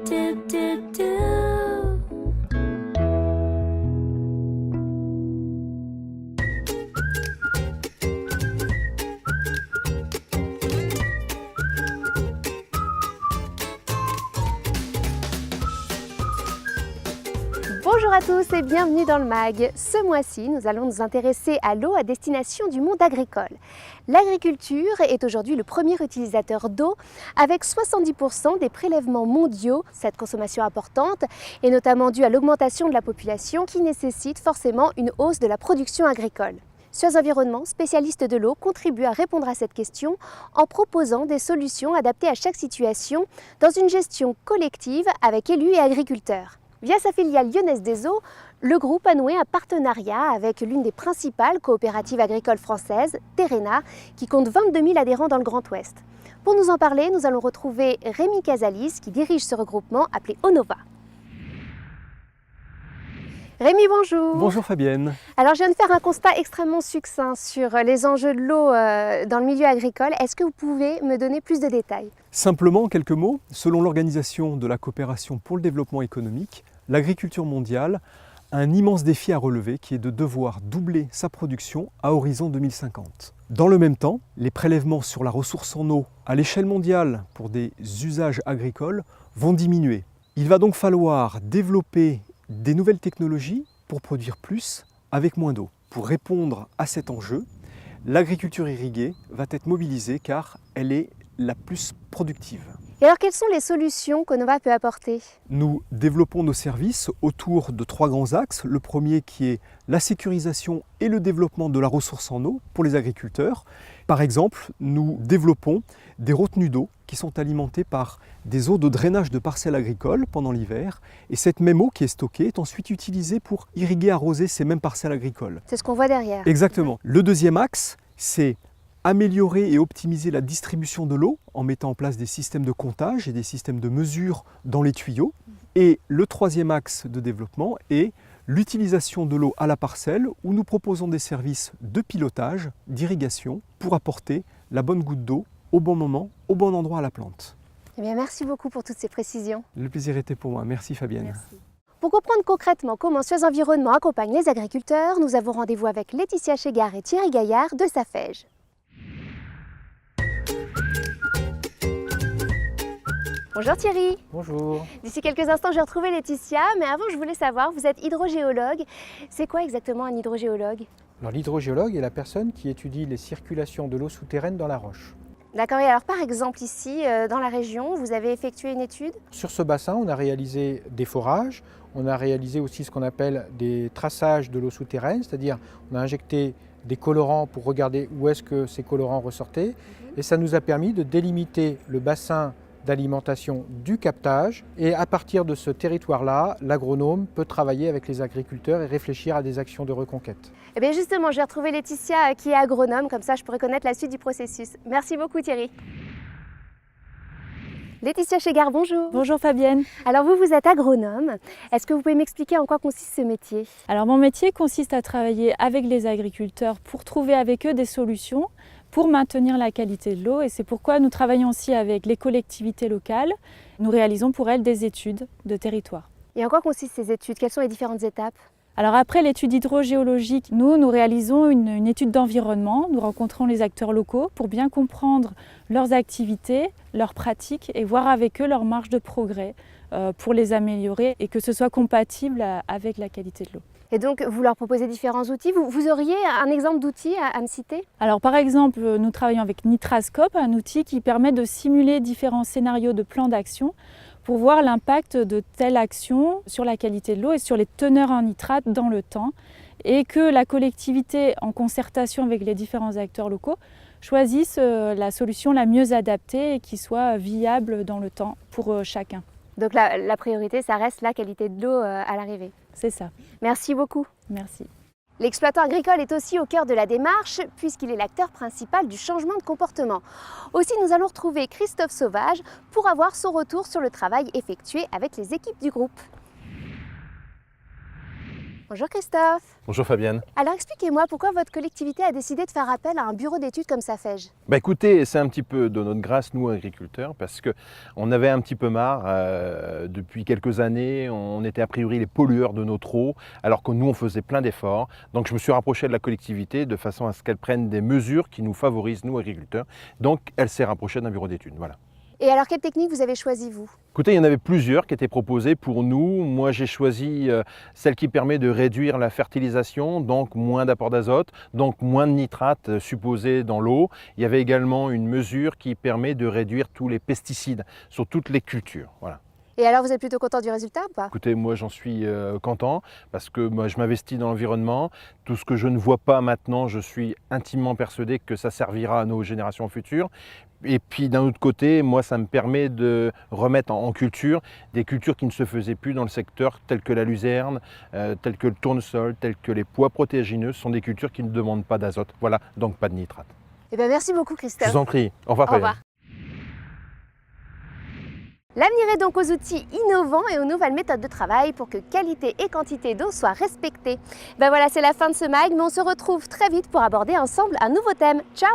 Bonjour à tous et bienvenue dans le MAG. Ce mois-ci, nous allons nous intéresser à l'eau à destination du monde agricole. L'agriculture est aujourd'hui le premier utilisateur d'eau avec 70% des prélèvements mondiaux. Cette consommation importante est notamment due à l'augmentation de la population qui nécessite forcément une hausse de la production agricole. Suez Environnement, spécialiste de l'eau, contribue à répondre à cette question en proposant des solutions adaptées à chaque situation dans une gestion collective avec élus et agriculteurs. Via sa filiale lyonnaise des eaux, le groupe a noué un partenariat avec l'une des principales coopératives agricoles françaises, Terrena, qui compte 22 000 adhérents dans le Grand Ouest. Pour nous en parler, nous allons retrouver Rémi Casalis qui dirige ce regroupement appelé Onova. Rémi, bonjour. Bonjour Fabienne. Alors je viens de faire un constat extrêmement succinct sur les enjeux de l'eau dans le milieu agricole. Est-ce que vous pouvez me donner plus de détails? Simplement quelques mots. Selon l'Organisation de la coopération pour le développement économique, l'agriculture mondiale a un immense défi à relever qui est de devoir doubler sa production à horizon 2050. Dans le même temps, les prélèvements sur la ressource en eau à l'échelle mondiale pour des usages agricoles vont diminuer. Il va donc falloir développer des nouvelles technologies pour produire plus avec moins d'eau. Pour répondre à cet enjeu, l'agriculture irriguée va être mobilisée car elle est la plus productive. Et alors quelles sont les solutions qu'Onova peut apporter? Nous développons nos services autour de 3 grands axes. Le premier qui est la sécurisation et le développement de la ressource en eau pour les agriculteurs. Par exemple, nous développons des retenues d'eau qui sont alimentées par des eaux de drainage de parcelles agricoles pendant l'hiver. Et cette même eau qui est stockée est ensuite utilisée pour irriguer, arroser ces mêmes parcelles agricoles. C'est ce qu'on voit derrière. Exactement. Le deuxième axe, c'est améliorer et optimiser la distribution de l'eau en mettant en place des systèmes de comptage et des systèmes de mesure dans les tuyaux. Et le troisième axe de développement est l'utilisation de l'eau à la parcelle où nous proposons des services de pilotage, d'irrigation pour apporter la bonne goutte d'eau au bon moment, au bon endroit à la plante. Eh bien, merci beaucoup pour toutes ces précisions. Le plaisir était pour moi. Merci Fabienne. Merci. Pour comprendre concrètement comment Suez Environnement accompagne les agriculteurs, nous avons rendez-vous avec Laetitia Chégard et Thierry Gaillard de Safège. Bonjour Thierry. Bonjour. D'ici quelques instants, j'ai retrouvé Laetitia, mais avant, je voulais savoir, vous êtes hydrogéologue. C'est quoi exactement un hydrogéologue? Alors l'hydrogéologue est la personne qui étudie les circulations de l'eau souterraine dans la roche. D'accord, et alors par exemple ici, dans la région, vous avez effectué une étude? Sur ce bassin, on a réalisé des forages, on a réalisé aussi ce qu'on appelle des traçages de l'eau souterraine, c'est-à-dire on a injecté des colorants pour regarder où est-ce que ces colorants ressortaient, et ça nous a permis de délimiter le bassin d'alimentation du captage, et à partir de ce territoire-là, l'agronome peut travailler avec les agriculteurs et réfléchir à des actions de reconquête. Eh bien justement, je vais retrouver Laetitia qui est agronome, comme ça je pourrai connaître la suite du processus. Merci beaucoup Thierry. Laetitia Chégard, bonjour. Bonjour Fabienne. Alors vous êtes agronome. Est-ce que vous pouvez m'expliquer en quoi consiste ce métier? Alors mon métier consiste à travailler avec les agriculteurs pour trouver avec eux des solutions pour maintenir la qualité de l'eau, et c'est pourquoi nous travaillons aussi avec les collectivités locales. Nous réalisons pour elles des études de territoire. Et en quoi consistent ces études? Quelles sont les différentes étapes? Alors après l'étude hydrogéologique, nous réalisons une étude d'environnement. Nous rencontrons les acteurs locaux pour bien comprendre leurs activités, leurs pratiques et voir avec eux leur marge de progrès pour les améliorer et que ce soit compatible avec la qualité de l'eau. Et donc, vous leur proposez différents outils. Vous auriez un exemple d'outil à me citer? Alors par exemple, nous travaillons avec Nitrascope, un outil qui permet de simuler différents scénarios de plans d'action pour voir l'impact de telle action sur la qualité de l'eau et sur les teneurs en nitrate dans le temps, et que la collectivité, en concertation avec les différents acteurs locaux, choisisse la solution la mieux adaptée et qui soit viable dans le temps pour chacun. Donc la priorité, ça reste la qualité de l'eau à l'arrivée. C'est ça. Merci beaucoup. Merci. L'exploitant agricole est aussi au cœur de la démarche puisqu'il est l'acteur principal du changement de comportement. Aussi, nous allons retrouver Christophe Sauvage pour avoir son retour sur le travail effectué avec les équipes du groupe. Bonjour Christophe. Bonjour Fabienne. Alors expliquez-moi pourquoi votre collectivité a décidé de faire appel à un bureau d'études comme Safej. Écoutez, c'est un petit peu de notre grâce, nous agriculteurs, parce qu'on avait un petit peu marre. Depuis quelques années, on était a priori les pollueurs de notre eau, alors que nous, on faisait plein d'efforts. Donc je me suis rapproché de la collectivité de façon à ce qu'elle prenne des mesures qui nous favorisent, nous agriculteurs. Donc elle s'est rapprochée d'un bureau d'études. Voilà. Et alors quelle technique vous avez choisi vous? Écoutez, il y en avait plusieurs qui étaient proposées pour nous. Moi, j'ai choisi celle qui permet de réduire la fertilisation, donc moins d'apport d'azote, donc moins de nitrates supposés dans l'eau. Il y avait également une mesure qui permet de réduire tous les pesticides sur toutes les cultures. Voilà. Et alors vous êtes plutôt content du résultat ou pas? Écoutez, moi j'en suis content parce que moi, je m'investis dans l'environnement. Tout ce que je ne vois pas maintenant, je suis intimement persuadé que ça servira à nos générations futures. Et puis d'un autre côté, moi ça me permet de remettre en culture des cultures qui ne se faisaient plus dans le secteur, telles que la luzerne, telles que le tournesol, telles que les pois protéagineux. Ce sont des cultures qui ne demandent pas d'azote. Voilà, donc pas de nitrate. Eh bien merci beaucoup Christophe. Je vous en prie. Au revoir. Au revoir. L'avenir est donc aux outils innovants et aux nouvelles méthodes de travail pour que qualité et quantité d'eau soient respectées. Ben voilà, c'est la fin de ce mag, mais on se retrouve très vite pour aborder ensemble un nouveau thème. Ciao!